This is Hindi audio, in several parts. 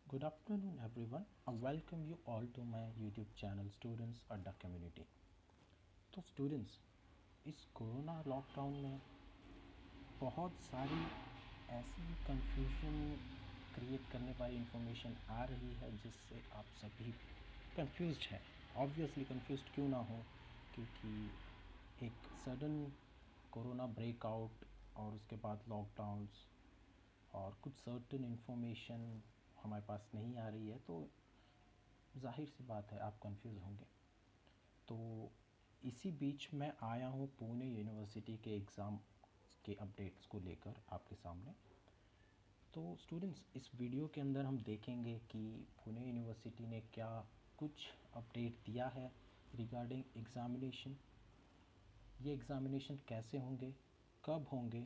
Good afternoon, everyone. I welcome you all to my YouTube channel, Students Adda Community. तो स्टूडेंट्स, इस कोरोना लॉकडाउन में बहुत सारी ऐसी कंफ्यूजन क्रिएट करने वाली इन्फॉर्मेशन आ रही है जिससे आप सभी कंफ्यूज्ड हैं। ऑब्वियसली कंफ्यूज्ड क्यों ना हो, क्योंकि एक सडन कोरोना ब्रेकआउट और उसके बाद लॉकडाउन्स और कुछ सर्टेन इन्फॉर्मेशन हमारे पास नहीं आ रही है, तो ज़ाहिर सी बात है आप कंफ्यूज होंगे। तो इसी बीच मैं आया हूँ पुणे यूनिवर्सिटी के एग्ज़ाम के अपडेट्स को लेकर आपके सामने। तो स्टूडेंट्स, इस वीडियो के अंदर हम देखेंगे कि पुणे यूनिवर्सिटी ने क्या कुछ अपडेट दिया है रिगार्डिंग एग्ज़ामिनेशन। ये एग्ज़ामिनेशन कैसे होंगे, कब होंगे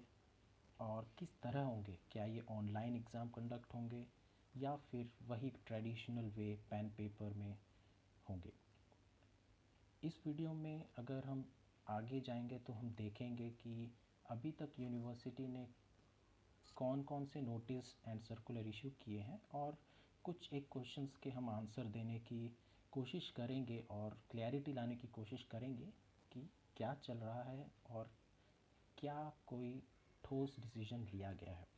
और किस तरह होंगे। क्या ये ऑनलाइन एग्ज़ाम कंडक्ट होंगे या फिर वही ट्रेडिशनल वे पेन पेपर में होंगे। इस वीडियो में अगर हम आगे जाएंगे तो हम देखेंगे कि अभी तक यूनिवर्सिटी ने कौन कौन से नोटिस एंड सर्कुलर इशू किए हैं, और कुछ एक क्वेश्चंस के हम आंसर देने की कोशिश करेंगे और क्लैरिटी लाने की कोशिश करेंगे कि क्या चल रहा है और क्या कोई ठोस डिसीजन लिया गया है।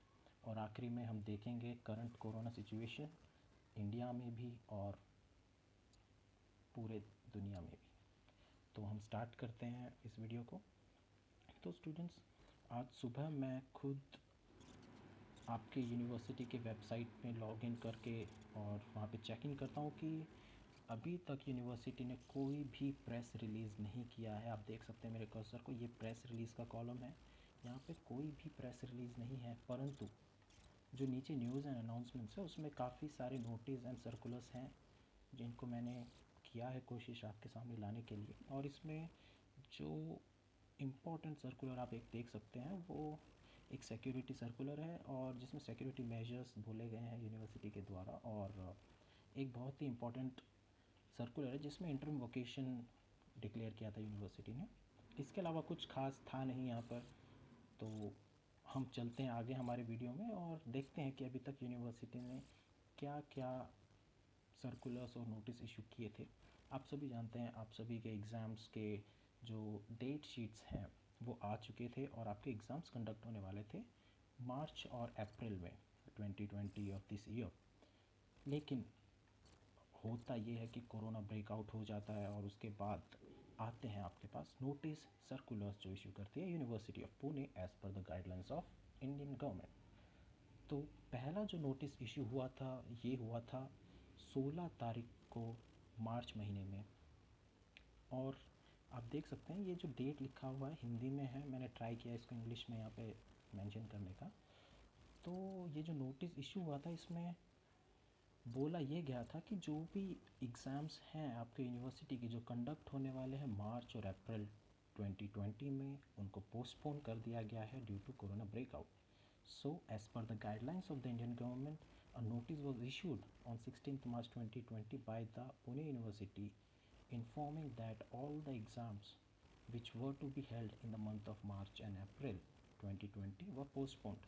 और आखिरी में हम देखेंगे करंट कोरोना सिचुएशन इंडिया में भी और पूरे दुनिया में भी। तो हम स्टार्ट करते हैं इस वीडियो को। तो स्टूडेंट्स, आज सुबह मैं खुद आपके यूनिवर्सिटी के वेबसाइट में लॉगिन करके और वहाँ पे चेक इन करता हूँ कि अभी तक यूनिवर्सिटी ने कोई भी प्रेस रिलीज़ नहीं किया है। आप देख सकते हैं मेरे कर्सर को, ये प्रेस रिलीज़ का कॉलम है। यहाँ पे कोई भी प्रेस रिलीज़ नहीं है, परंतु जो नीचे न्यूज़ एंड अनाउंसमेंट्स है उसमें काफ़ी सारे नोटिस एंड सर्कुलर्स हैं जिनको मैंने किया है कोशिश आपके सामने लाने के लिए। और इसमें जो इम्पोर्टेंट सर्कुलर आप एक देख सकते हैं वो एक सिक्योरिटी सर्कुलर है, और जिसमें सिक्योरिटी मेजर्स बोले गए हैं यूनिवर्सिटी के द्वारा। और एक बहुत ही इम्पोर्टेंट सर्कुलर है जिसमें इंटरम वोकेशन डिक्लेयर किया था यूनिवर्सिटी ने। इसके अलावा कुछ खास था नहीं यहाँ पर। तो हम चलते हैं आगे हमारे वीडियो में और देखते हैं कि अभी तक यूनिवर्सिटी ने क्या क्या सर्कुलर्स और नोटिस इशू किए थे। आप सभी जानते हैं, आप सभी के एग्ज़ाम्स के जो डेट शीट्स हैं वो आ चुके थे और आपके एग्ज़ाम्स कंडक्ट होने वाले थे मार्च और अप्रैल में 2020 ऑफ दिस ईयर। लेकिन होता ये है कि कोरोना ब्रेकआउट हो जाता है और उसके बाद आते हैं आपके पास नोटिस सर्कुलर्स जो इशू करती है university of Pune as per the guidelines of Indian government. तो पहला जो नोटिस इशू हुआ था ये हुआ था 16 तारीख को मार्च महीने में। और आप देख सकते हैं ये जो डेट लिखा हुआ है हिंदी में है, मैंने ट्राई किया इसको इंग्लिश में यहाँ पे मेंशन करने का। तो ये जो नोटिस इशू हुआ था इसमें बोला ये गया था कि जो भी एग्ज़ाम्स हैं आपके यूनिवर्सिटी की जो कंडक्ट होने वाले हैं मार्च और अप्रैल 2020 में, उनको पोस्टपोन कर दिया गया है due to corona breakout. So, as per the guidelines of the Indian government, a notice was issued on 16th March 2020 by the Pune University informing that all the exams which were to be held in the month of March and April 2020 were postponed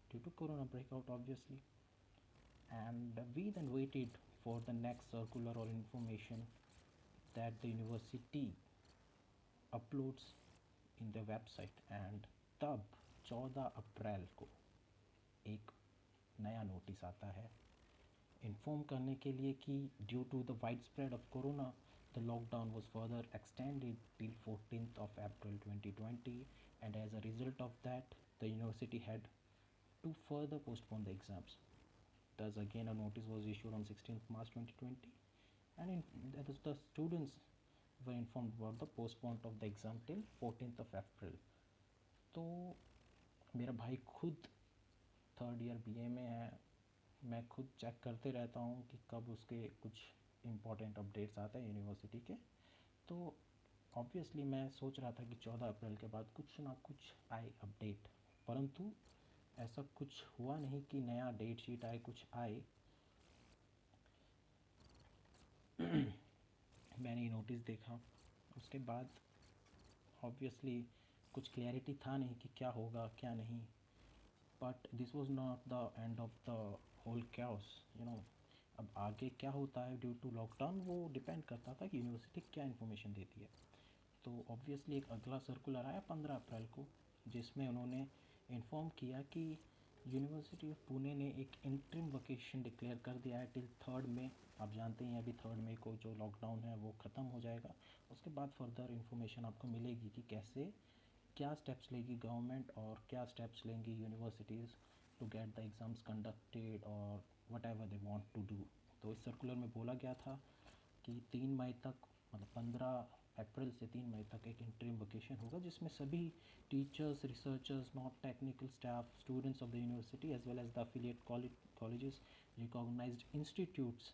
due to corona breakout obviously. And we then waited for the next circular or information that the university uploads in the website, and तब 14 अप्रैल को एक नया नोटिस आता है इन्फॉर्म करने के लिए कि due to the wide spread of corona the lockdown was further extended till 14th of April 2020, and as a result of that the university had to further postpone the exams. Thus again a notice was issued on 16th March 2020, and the students were informed about the postponement of the exam till 14th of April. तो मेरा भाई खुद थर्ड ईयर बीए में है, मैं खुद चेक करते रहता हूँ कि कब उसके कुछ इम्पोर्टेंट अपडेट्स आते हैं यूनिवर्सिटी के। तो ऑब्वियसली मैं सोच रहा था कि 14 अप्रैल के बाद कुछ ना कुछ आए अपडेट, परंतु ऐसा कुछ हुआ नहीं कि नया डेट शीट आए, कुछ आए। मैंने नोटिस देखा, उसके बाद ऑब्वियसली कुछ क्लैरिटी था नहीं कि क्या होगा क्या नहीं। But this was not the end of the whole chaos, you know. अब आगे क्या होता है ड्यू टू लॉकडाउन वो डिपेंड करता था कि यूनिवर्सिटी क्या इन्फॉर्मेशन देती है। तो ऑब्वियसली एक अगला सर्कुलर आया 15 अप्रैल को, जिसमें उन्होंने इन्फॉर्म किया कि यूनिवर्सिटी ऑफ पुणे ने एक इंटरिम वेकेशन डिक्लेयर कर दिया है टिल 3 मई। आप जानते हैं अभी 3 मई को जो लॉकडाउन है वो ख़त्म हो जाएगा। उसके बाद फर्दर इन्फॉर्मेशन आपको मिलेगी कि कैसे क्या स्टेप्स लेगी गवर्नमेंट और क्या स्टेप्स लेंगी universities to get the exams conducted और whatever they want to do. तो इस सर्कुलर में बोला गया था कि 3 मई तक, मतलब 15 अप्रैल से 3 मई तक एक इंटरिम वेकेशन होगा, जिसमें सभी teachers, researchers, non technical staff, students of the university as well as the affiliate colleges, recognized institutes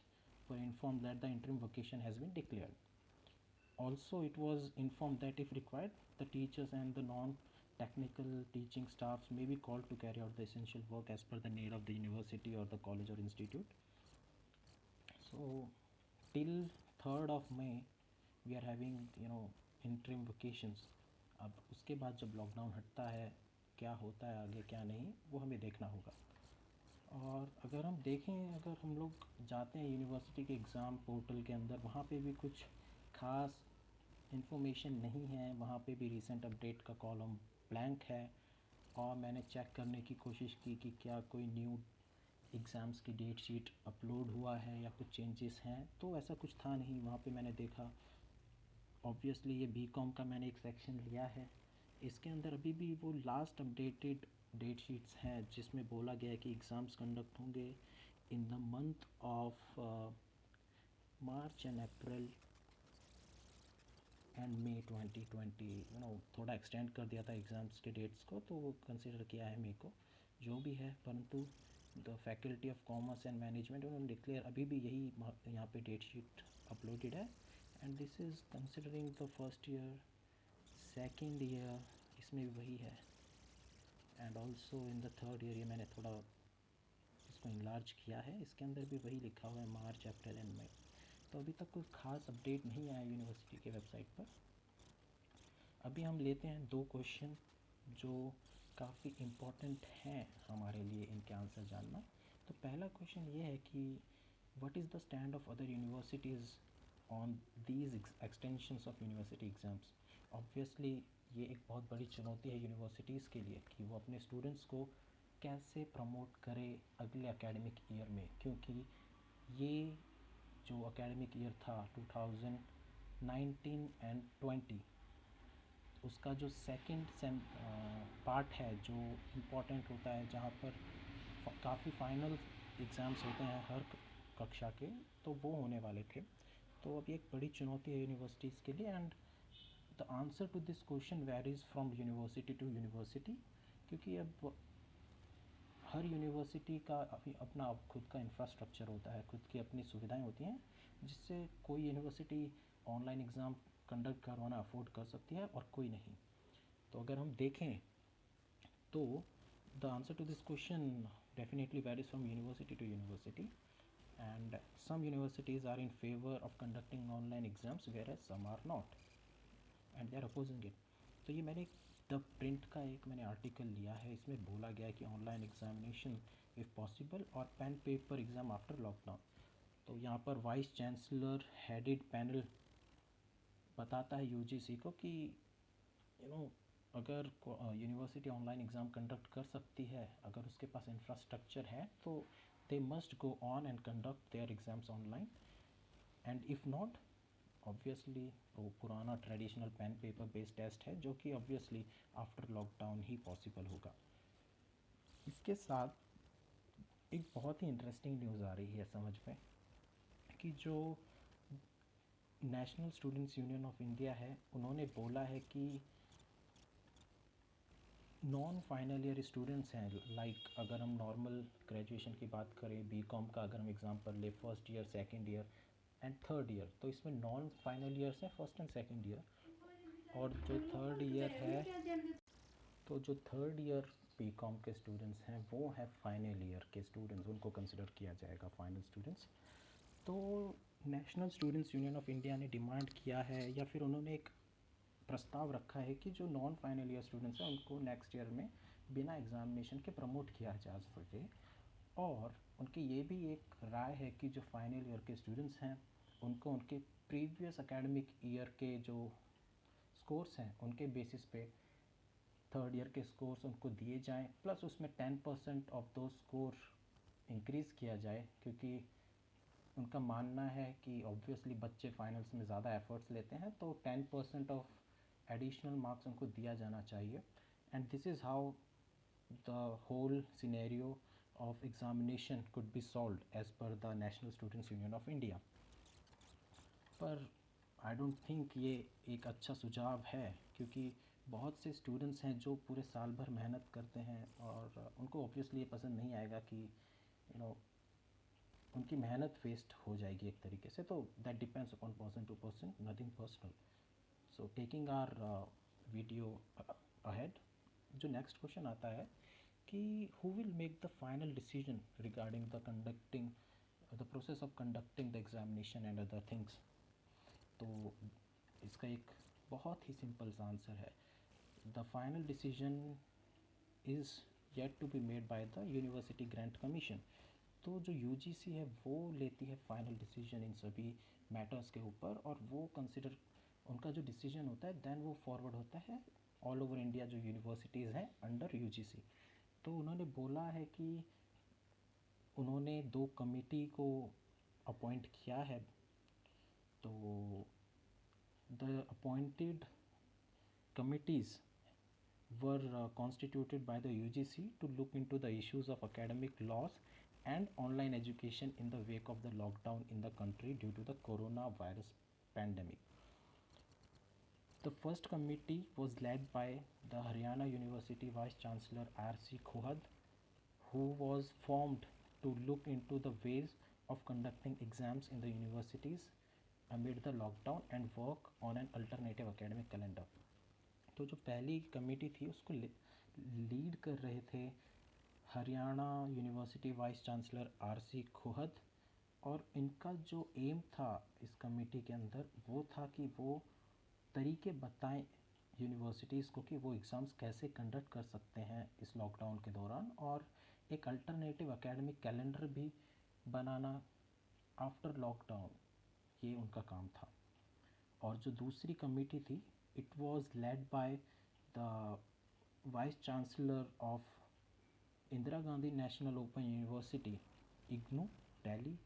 were informed that the interim vacation has been declared. Also, it was informed that if required, the teachers and the non-technical teaching staffs may be called to carry out the essential work as per the need of the university or the college or institute. So, till 3rd of May, we are having interim vacations. अब उसके बाद जब लॉकडाउन हटता है, क्या होता है आगे क्या नहीं, वो हमें देखना होगा। और अगर हम देखें, अगर हम लोग जाते हैं यूनिवर्सिटी के एग्ज़ाम पोर्टल के अंदर, वहाँ पे भी कुछ ख़ास इन्फॉर्मेशन नहीं है। वहाँ पे भी रीसेंट अपडेट का कॉलम ब्लैंक है। और मैंने चेक करने की कोशिश की कि क्या कोई न्यू एग्ज़ाम्स की डेट शीट अपलोड हुआ है या कुछ चेंजेस हैं, तो ऐसा कुछ था नहीं वहाँ पे। मैंने देखा, ऑब्वियसली ये बीकॉम का मैंने एक सेक्शन लिया है, इसके अंदर अभी भी वो लास्ट अपडेटेड डेट शीट्स हैं जिसमें बोला गया है कि एग्ज़ाम्स कंडक्ट होंगे in the month of March and April and May 2020। थोड़ा एक्सटेंड कर दिया था एग्ज़ाम्स के डेट्स को, तो वो कंसिडर किया है मई को, जो भी है। परंतु the faculty of commerce and management उन्होंने डिक्लेयर अभी भी यही यहाँ पे डेट शीट अपलोडेड है। And this is considering the first year, second year, इसमें भी वही है। And also in the third year, ये मैंने थोड़ा इसको इनलार्ज किया है, इसके अंदर भी वही लिखा हुआ है मार्च, अप्रैल एंड मई। तो अभी तक कोई ख़ास अपडेट नहीं आया यूनिवर्सिटी के वेबसाइट पर। अभी हम लेते हैं 2 क्वेश्चन जो काफ़ी इम्पोर्टेंट हैं हमारे लिए इनके आंसर जानना। तो पहला क्वेश्चन ये है कि what is the stand of other universities on these extensions of university exams. Obviously ये एक बहुत बड़ी चुनौती है यूनिवर्सिटीज़ के लिए कि वो अपने स्टूडेंट्स को कैसे प्रमोट करे अगले एकेडमिक ईयर में, क्योंकि ये जो एकेडमिक ईयर था 2019 एंड 20, उसका जो सेकंड सेम पार्ट है जो इम्पोर्टेंट होता है, जहाँ पर काफ़ी फाइनल एग्ज़ाम्स होते हैं हर कक्षा के, तो वो होने वाले थे। तो अब ये एक बड़ी चुनौती है यूनिवर्सिटीज़ के लिए। And the answer to this question varies from university to university, क्योंकि अब हर यूनिवर्सिटी का अपना खुद का इंफ्रास्ट्रक्चर होता है, खुद की अपनी सुविधाएं होती हैं, जिससे कोई यूनिवर्सिटी ऑनलाइन एग्ज़ाम कंडक्ट करवाना अफोर्ड कर सकती है और कोई नहीं। तो अगर हम देखें तो the answer to this question definitely varies from university to university, and some universities are in favour of conducting online exams whereas some are not and they are opposing it. तो ये मैंने द प्रिंट का एक मैंने आर्टिकल लिया है, इसमें बोला गया है कि ऑनलाइन एग्जामिनेशन इफ़ पॉसिबल और pen paper exam after lockdown. तो यहाँ पर वाइस चांसलर हेडेड पैनल बताता है यूजीसी को कि अगर यूनिवर्सिटी ऑनलाइन एग्ज़ाम कंडक्ट कर सकती है, अगर उसके पास इंफ्रास्ट्रक्चर है, तो they must go on and conduct their exams online. And if not, obviously वो पुराना traditional pen paper based test है, जो कि ऑब्वियसली आफ्टर लॉकडाउन ही पॉसिबल होगा। इसके साथ एक बहुत ही इंटरेस्टिंग न्यूज़ आ रही है समझ में, कि जो national students union of India है, उन्होंने बोला है कि नॉन फाइनल ईयर स्टूडेंट्स हैं, लाइक अगर हम नॉर्मल ग्रेजुएशन की बात करें, बीकॉम का अगर हम एग्ज़ाम्पल ले, first year, second year and third year, तो इसमें नॉन फाइनल ईयर्स हैं फर्स्ट एंड सेकेंड ईयर। और जो थर्ड ईयर है, तो जो थर्ड ईयर बीकॉम के स्टूडेंट्स हैं वो है फाइनल ईयर के स्टूडेंट्स, उनको कंसिडर किया जाएगा फाइनल स्टूडेंट्स। तो national students union of India ने डिमांड किया है, या फिर उन्होंने एक प्रस्ताव रखा है कि जो नॉन फाइनल ईयर स्टूडेंट्स हैं उनको नेक्स्ट ईयर में बिना एग्ज़ामिनेशन के प्रमोट किया जा सके। और उनकी ये भी एक राय है कि जो फाइनल ईयर के स्टूडेंट्स हैं उनको उनके प्रीवियस एकेडमिक ईयर के जो स्कोर्स हैं उनके बेसिस पे थर्ड ईयर के स्कोर्स उनको दिए जाएं, प्लस उसमें 10% ऑफ दो स्कोर इंक्रीज़ किया जाए, क्योंकि उनका मानना है कि ऑब्वियसली बच्चे फाइनल्स में ज़्यादा एफर्ट्स लेते हैं, तो 10% ऑफ एडिशनल मार्क्स उनको दिया जाना चाहिए। And this is how the whole scenario of examination could be solved as per the National Students Union of India. पर आई डोंट थिंक ये एक अच्छा सुझाव है, क्योंकि बहुत से स्टूडेंट्स हैं जो पूरे साल भर मेहनत करते हैं और उनको ऑब्वियसली ये पसंद नहीं आएगा कि उनकी मेहनत वेस्ट हो जाएगी एक तरीके से। तो that depends upon person to person, nothing personal. So taking our video ahead, जो नेक्स्ट क्वेश्चन आता है कि who will make the final decision regarding the process of conducting the examination and other things। तो इसका एक बहुत ही सिंपल सा आंसर है, the final decision is yet to be made by the university grants commission. तो जो यूजीसी है वो लेती है फाइनल डिसीजन इन सभी मैटर्स के ऊपर, और वो कंसिडर उनका जो डिसीजन होता है देन वो फॉरवर्ड होता है ऑल ओवर इंडिया जो यूनिवर्सिटीज़ हैं अंडर यूजीसी। तो उन्होंने बोला है कि उन्होंने दो कमेटी को अपॉइंट किया है। तो the appointed committees were constituted by the UGC to look into the issues of academic loss and online education in the wake of the lockdown in the country due to the coronavirus pandemic. The first committee was led by the Haryana University Vice Chancellor R.C. Khuhad, who was formed to look into the ways of conducting exams in the universities amid the lockdown and work on an alternative academic calendar. तो जो पहली कमेटी थी उसको लीड कर रहे थे Haryana university vice chancellor R.C. खुहद, और इनका जो एम था इस कमेटी के अंदर वो था कि वो तरीके बताएं यूनिवर्सिटीज़ को कि वो एग्ज़ाम्स कैसे कंडक्ट कर सकते हैं इस लॉकडाउन के दौरान, और एक अल्टरनेटिव एकेडमिक कैलेंडर भी बनाना आफ्टर लॉकडाउन, ये उनका काम था। और जो दूसरी कमेटी थी, it was led by the vice chancellor of Indira Gandhi national open university IGNOU Delhi,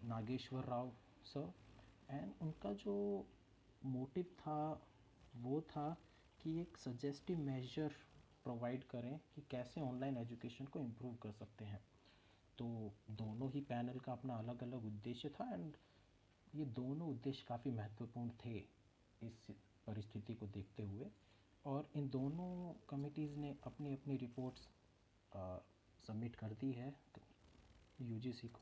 Nageshwar Rao sir. And उनका जो मोटिव था वो था कि एक सजेस्टिव मेजर प्रोवाइड करें कि कैसे ऑनलाइन एजुकेशन को इम्प्रूव कर सकते हैं। तो दोनों ही पैनल का अपना अलग अलग उद्देश्य था, एंड ये दोनों उद्देश्य काफ़ी महत्वपूर्ण थे इस परिस्थिति को देखते हुए। और इन दोनों कमिटीज़ ने अपनी अपनी रिपोर्ट्स सबमिट कर दी है यूजीसी को,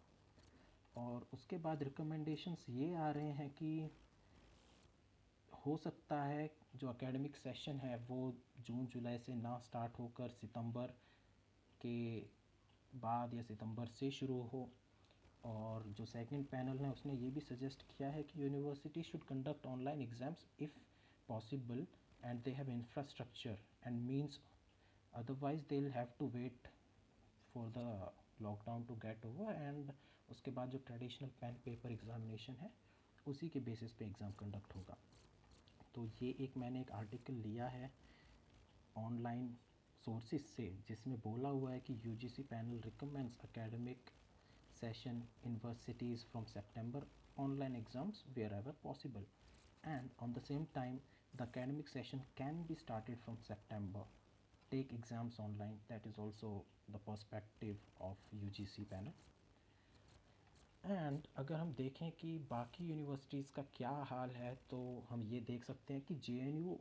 और उसके बाद रिकमेंडेशंस ये आ रहे हैं कि हो सकता है जो एकेडमिक सेशन है वो जून जुलाई से ना स्टार्ट होकर सितंबर के बाद या सितंबर से शुरू हो। और जो सेकंड पैनल है उसने ये भी सजेस्ट किया है कि university should conduct online exams if possible and they have infrastructure and means, otherwise they will have to wait for the lockdown to get over, and उसके बाद जो ट्रेडिशनल पेन पेपर एग्ज़ामिनेशन है उसी के बेसिस पे एग्ज़ाम कंडक्ट होगा। तो ये एक मैंने एक आर्टिकल लिया है ऑनलाइन सोर्सेज से, जिसमें बोला हुआ है कि UGC panel recommends academic session universities from September, online exams wherever possible, and on the same time the academic session can be started from September, take exams online. That is also the perspective of UGC panel. And अगर हम देखें कि बाकी यूनिवर्सिटीज़ का क्या हाल है, तो हम ये देख सकते हैं कि JNU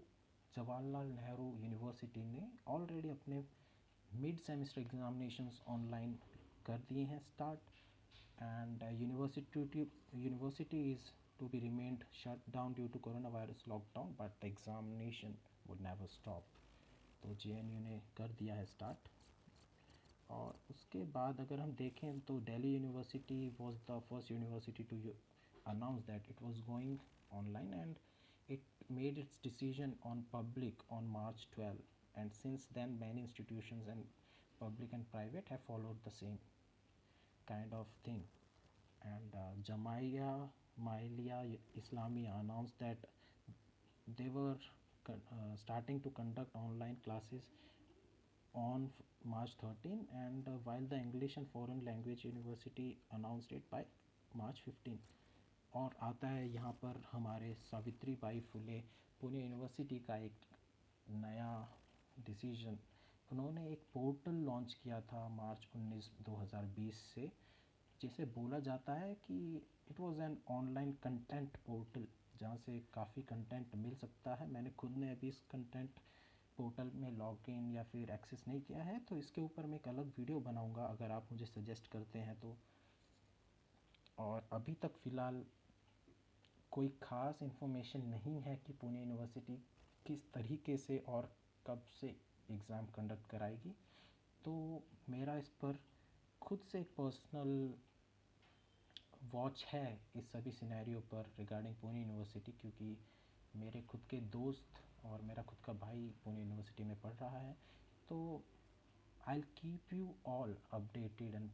जवाहरलाल नेहरू यूनिवर्सिटी ने ऑलरेडी अपने मिड सेमेस्टर एग्ज़ामिनेशंस ऑनलाइन कर दिए हैं start, and university is to be remained shut down due to coronavirus lockdown, but the examination would never stop। तो JNU ने कर दिया है स्टार्ट। और उसके बाद अगर हम देखें तो Delhi university was the first university to announce that it was going online, and it made its decision on public on March 12, and since then many institutions and public and private have followed the same। kind of thing. And Jamia Millia Islamia announced that they were starting to conduct online classes on March 13, and while the English and Foreign Language University announced it by March 15. और आता है यहाँ पर हमारे सावित्री बाई फुले पुणे यूनिवर्सिटी का एक नया डिसीजन। उन्होंने एक पोर्टल लॉन्च किया था मार्च 19 2020 से, जिसे बोला जाता है कि it was an online content portal जहाँ से काफ़ी कंटेंट मिल सकता है। मैंने खुद ने अभी इस कंटेंट पोर्टल में लॉगिन या फिर एक्सेस नहीं किया है, तो इसके ऊपर मैं एक अलग वीडियो बनाऊंगा अगर आप मुझे सजेस्ट करते हैं तो। और अभी तक फ़िलहाल कोई ख़ास इन्फॉर्मेशन नहीं है कि पुणे यूनिवर्सिटी किस तरीके से और कब से एग्ज़ाम कंडक्ट कराएगी। तो मेरा इस पर खुद से एक पर्सनल वॉच है इस सभी सिनेरियो पर रिगार्डिंग पुणे यूनिवर्सिटी, क्योंकि मेरे खुद के दोस्त और मेरा खुद का भाई पुणे यूनिवर्सिटी में पढ़ रहा है। तो I'll keep you all updated and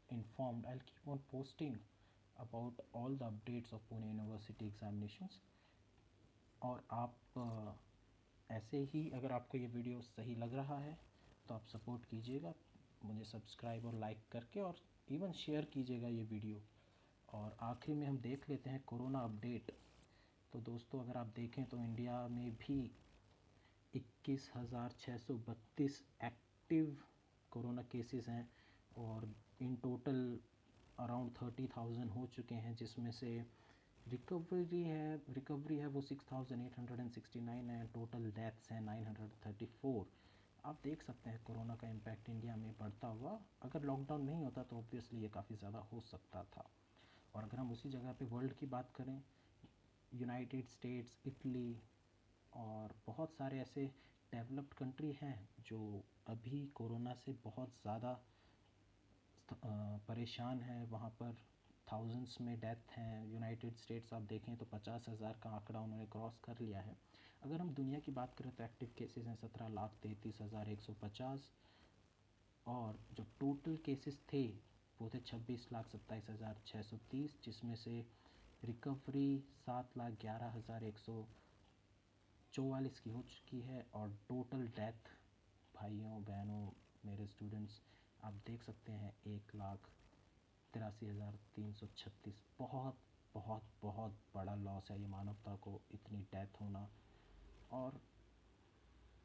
informed. I'll keep on posting about all the updates of Pune University examinations. और आप ऐसे ही अगर आपको ये वीडियो सही लग रहा है तो आप सपोर्ट कीजिएगा मुझे सब्सक्राइब और लाइक करके, और इवन शेयर कीजिएगा ये वीडियो। और आखिर में हम देख लेते हैं कोरोना अपडेट। तो दोस्तों, अगर आप देखें तो इंडिया में भी 21,632 एक्टिव कोरोना केसेस हैं, और इन टोटल अराउंड 30,000 हो चुके हैं, जिसमें से रिकवरी है वो 6,869 है। टोटल डेथ्स हैं 934। आप देख सकते हैं कोरोना का इम्पैक्ट इंडिया में बढ़ता हुआ। अगर लॉकडाउन नहीं होता तो ऑब्वियसली ये काफ़ी ज़्यादा हो सकता था। और अगर हम उसी जगह पे वर्ल्ड की बात करें, यूनाइटेड स्टेट्स, इटली और बहुत सारे ऐसे डेवलप्ड कंट्री हैं जो अभी कोरोना से बहुत ज़्यादा परेशान हैं। वहाँ पर थाउजेंड्स में डेथ हैं। यूनाइटेड स्टेट्स आप देखें तो 50,000 का आंकड़ा उन्होंने क्रॉस कर लिया है। अगर हम दुनिया की बात करें तो एक्टिव केसेस हैं 17,33,150, और जो टोटल केसेस थे वो थे 26,27,630, जिसमें से रिकवरी 7,11,144 की हो चुकी है। और टोटल डेथ, भाइयों बहनों मेरे स्टूडेंट्स, आप देख सकते हैं 1,83,336। बहुत बहुत बहुत बड़ा लॉस है ये मानवता को, इतनी डेथ होना। और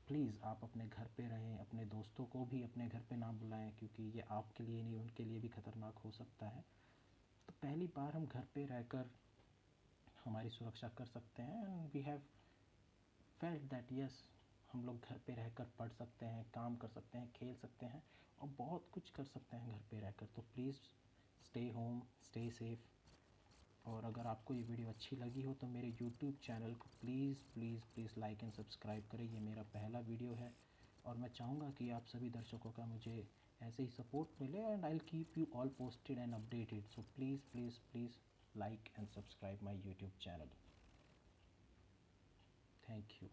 प्लीज़ आप अपने घर पे रहें, अपने दोस्तों को भी अपने घर पे ना बुलाएं, क्योंकि ये आपके लिए नहीं उनके लिए भी ख़तरनाक हो सकता है। तो पहली बार हम घर पे रहकर हमारी सुरक्षा कर सकते हैं, and we have felt that yes, हम लोग घर पे रहकर पढ़ सकते हैं, काम कर सकते हैं, खेल सकते हैं और बहुत कुछ कर सकते हैं घर पे रहकर। तो please stay home, stay safe. और अगर आपको ये वीडियो अच्छी लगी हो तो मेरे यूट्यूब चैनल को please please please like and subscribe करें। ये मेरा पहला वीडियो है और मैं चाहूँगा कि आप सभी दर्शकों का मुझे ऐसे ही सपोर्ट मिले, and I will keep you all posted and updated. So please please please like and subscribe my YouTube channel. Thank you.